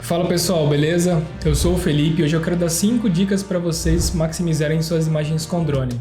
Fala pessoal, beleza? Eu sou o Felipe e hoje eu quero dar 5 dicas para vocês maximizarem suas imagens com drone.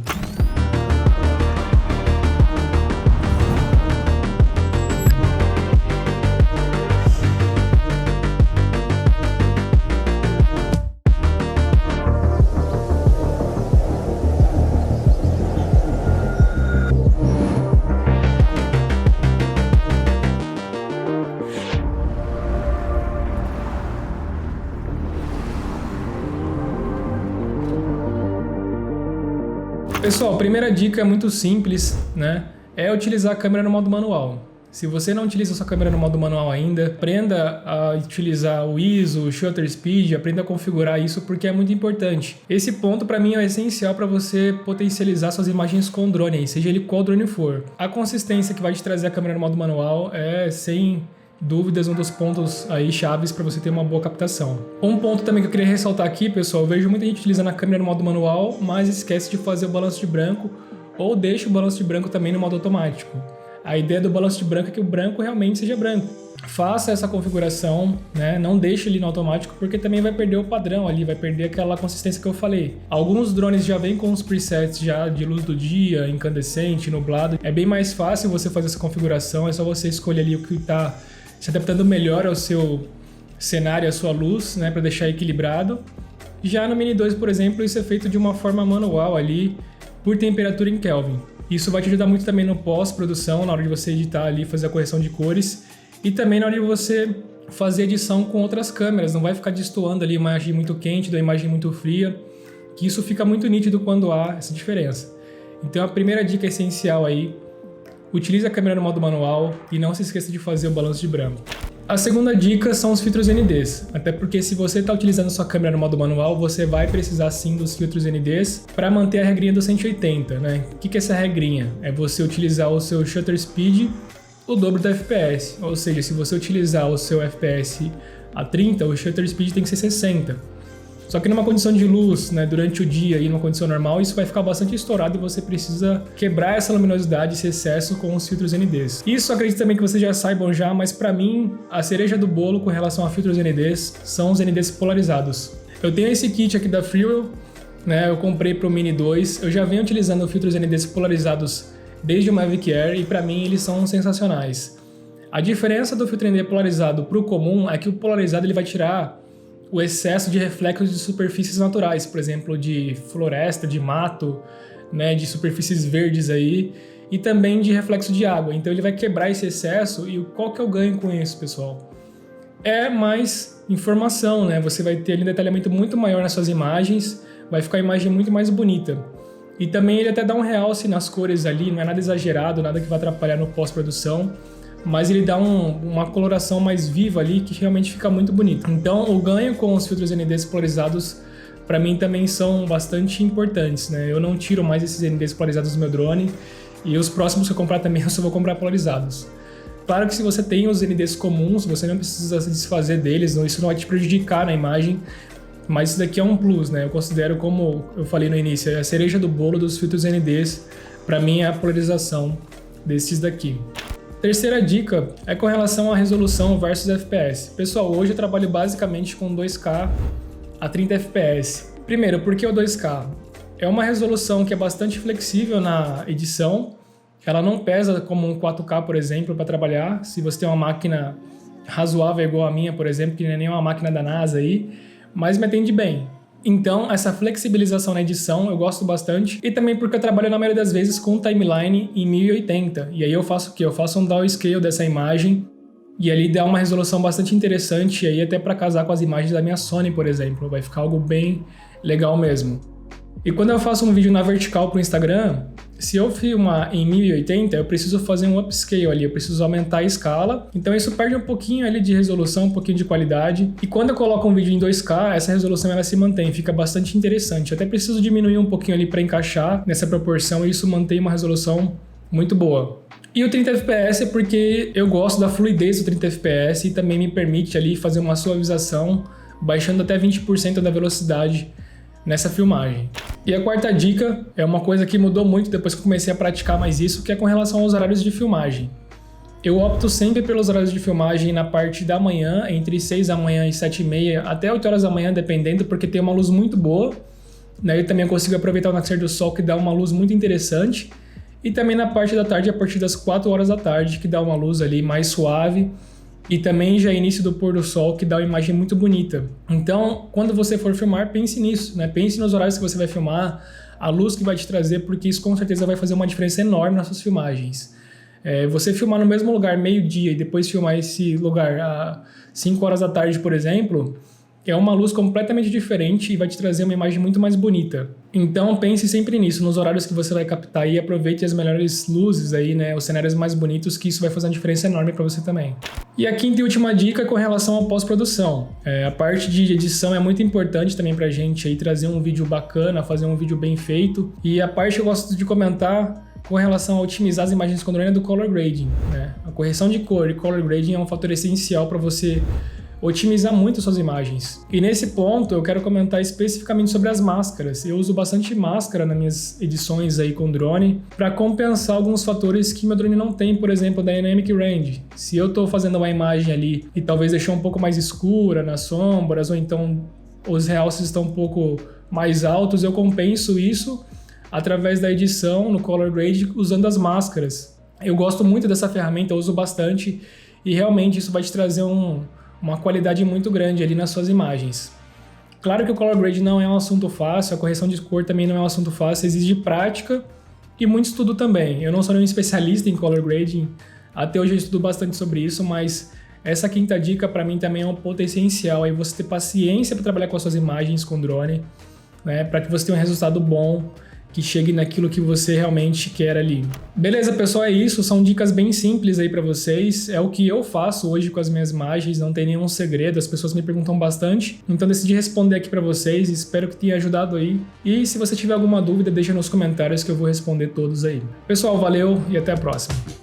Pessoal, a primeira dica é muito simples, né? É utilizar a câmera no modo manual. Se você não utiliza a sua câmera no modo manual ainda, aprenda a utilizar o ISO, o Shutter Speed, aprenda a configurar isso porque é muito importante. Esse ponto para mim é essencial para você potencializar suas imagens com drone, seja ele qual drone for. A consistência que vai te trazer a câmera no modo manual é sem dúvidas um dos pontos aí chaves para você ter uma boa captação. Um ponto também que eu queria ressaltar aqui, pessoal, eu vejo muita gente utilizando a câmera no modo manual, mas esquece de fazer o balanço de branco ou deixa o balanço de branco também no modo automático. A ideia do balanço de branco é que o branco realmente seja branco. Faça essa configuração, né? Não deixe ele no automático porque também vai perder o padrão ali, vai perder aquela consistência que eu falei. Alguns drones já vêm com os presets já de luz do dia, incandescente, nublado. É bem mais fácil você fazer essa configuração, é só você escolher ali o que está se adaptando melhor ao seu cenário, à sua luz, né, para deixar equilibrado. Já no Mini 2, por exemplo, isso é feito de uma forma manual ali, por temperatura em Kelvin. Isso vai te ajudar muito também no pós-produção, na hora de você editar ali, fazer a correção de cores, e também na hora de você fazer edição com outras câmeras, não vai ficar destoando ali a imagem muito quente da imagem muito fria, que isso fica muito nítido quando há essa diferença. Então a primeira dica essencial aí, utilize a câmera no modo manual e não se esqueça de fazer o balanço de branco. A segunda dica são os filtros NDs, até porque se você está utilizando sua câmera no modo manual, você vai precisar sim dos filtros NDs para manter a regrinha do 180, né? O que é essa regrinha? É você utilizar o seu shutter speed o dobro do FPS, ou seja, se você utilizar o seu FPS a 30, o shutter speed tem que ser 60. Só que numa condição de luz, né, durante o dia e numa condição normal, isso vai ficar bastante estourado e você precisa quebrar essa luminosidade, esse excesso com os filtros NDs. Isso acredito também que vocês já saibam já, mas para mim, a cereja do bolo com relação a filtros NDs são os NDs polarizados. Eu tenho esse kit aqui da Freewell, né, eu comprei para o Mini 2, eu já venho utilizando filtros NDs polarizados desde o Mavic Air e para mim eles são sensacionais. A diferença do filtro ND polarizado para o comum é que o polarizado ele vai tirar o excesso de reflexos de superfícies naturais, por exemplo, de floresta, de mato, né, de superfícies verdes aí, e também de reflexo de água. Então ele vai quebrar esse excesso e qual que é o ganho com isso, pessoal? É mais informação, né? Você vai ter ali um detalhamento muito maior nas suas imagens, vai ficar a imagem muito mais bonita. E também ele até dá um realce nas cores ali, não é nada exagerado, nada que vai atrapalhar no pós-produção, mas ele dá uma coloração mais viva ali que realmente fica muito bonito. Então o ganho com os filtros NDs polarizados para mim também são bastante importantes, né? Eu não tiro mais esses NDs polarizados do meu drone e os próximos que eu comprar também eu só vou comprar polarizados. Claro que se você tem os NDs comuns, você não precisa se desfazer deles, isso não vai te prejudicar na imagem, mas isso daqui é um plus, né? Eu considero, como eu falei no início, a cereja do bolo dos filtros NDs, para mim é a polarização desses daqui. Terceira dica é com relação à resolução versus FPS. Pessoal, hoje eu trabalho basicamente com 2K a 30 FPS. Primeiro, por que o 2K? É uma resolução que é bastante flexível na edição, ela não pesa como um 4K, por exemplo, para trabalhar. Se você tem uma máquina razoável igual a minha, por exemplo, que não é nem uma máquina da NASA aí, mas me atende bem. Então, essa flexibilização na edição eu gosto bastante, e também porque eu trabalho na maioria das vezes com timeline em 1080, e aí eu faço o quê? Eu faço um downscale dessa imagem, e ali dá uma resolução bastante interessante, e aí até para casar com as imagens da minha Sony, por exemplo, vai ficar algo bem legal mesmo. E quando eu faço um vídeo na vertical para o Instagram, se eu filmar em 1080, eu preciso fazer um upscale ali, eu preciso aumentar a escala. Então isso perde um pouquinho ali de resolução, um pouquinho de qualidade. E quando eu coloco um vídeo em 2K, essa resolução ela se mantém, fica bastante interessante. Eu até preciso diminuir um pouquinho ali para encaixar nessa proporção e isso mantém uma resolução muito boa. E o 30 FPS é porque eu gosto da fluidez do 30 FPS e também me permite ali fazer uma suavização, baixando até 20% da velocidade nessa filmagem. E a quarta dica é uma coisa que mudou muito depois que eu comecei a praticar mais isso, que é com relação aos horários de filmagem. Eu opto sempre pelos horários de filmagem na parte da manhã, entre 6 da manhã e 7h30, até 8 horas da manhã, dependendo, porque tem uma luz muito boa, né? Eu também consigo aproveitar o nascer do sol, que dá uma luz muito interessante. E também na parte da tarde, a partir das 4 horas da tarde, que dá uma luz ali mais suave. E também já é início do pôr do sol, que dá uma imagem muito bonita. Então, quando você for filmar, pense nisso, né? Pense nos horários que você vai filmar, a luz que vai te trazer, porque isso com certeza vai fazer uma diferença enorme nas suas filmagens. Você filmar no mesmo lugar meio-dia e depois filmar esse lugar às 5 horas da tarde, por exemplo, é uma luz completamente diferente e vai te trazer uma imagem muito mais bonita. Então pense sempre nisso, nos horários que você vai captar e aproveite as melhores luzes aí, né, os cenários mais bonitos, que isso vai fazer uma diferença enorme para você também. E a quinta e última dica é com relação à pós-produção. A parte de edição é muito importante também pra gente aí trazer um vídeo bacana, fazer um vídeo bem feito. E a parte que eu gosto de comentar com relação a otimizar as imagens com drone é do color grading, né? A correção de cor e color grading é um fator essencial para você otimizar muito suas imagens. E nesse ponto eu quero comentar especificamente sobre as máscaras. Eu uso bastante máscara nas minhas edições aí com drone para compensar alguns fatores que meu drone não tem, por exemplo, Dynamic Range. Se eu estou fazendo uma imagem ali e talvez deixar um pouco mais escura nas sombras, ou então os realces estão um pouco mais altos, eu compenso isso através da edição no color grade usando as máscaras. Eu gosto muito dessa ferramenta, eu uso bastante e realmente isso vai te trazer uma qualidade muito grande ali nas suas imagens. Claro que o color grade não é um assunto fácil, a correção de cor também não é um assunto fácil, exige prática e muito estudo também. Eu não sou nenhum especialista em color grading, até hoje eu estudo bastante sobre isso, mas essa quinta dica para mim também é um ponto essencial, aí você ter paciência para trabalhar com as suas imagens com drone, né, para que você tenha um resultado bom, que chegue naquilo que você realmente quer ali. Beleza, pessoal, é isso. São dicas bem simples aí para vocês. É o que eu faço hoje com as minhas imagens, não tem nenhum segredo, as pessoas me perguntam bastante. Então decidi responder aqui para vocês, espero que tenha ajudado aí. E se você tiver alguma dúvida, deixa nos comentários que eu vou responder todos aí. Pessoal, valeu e até a próxima.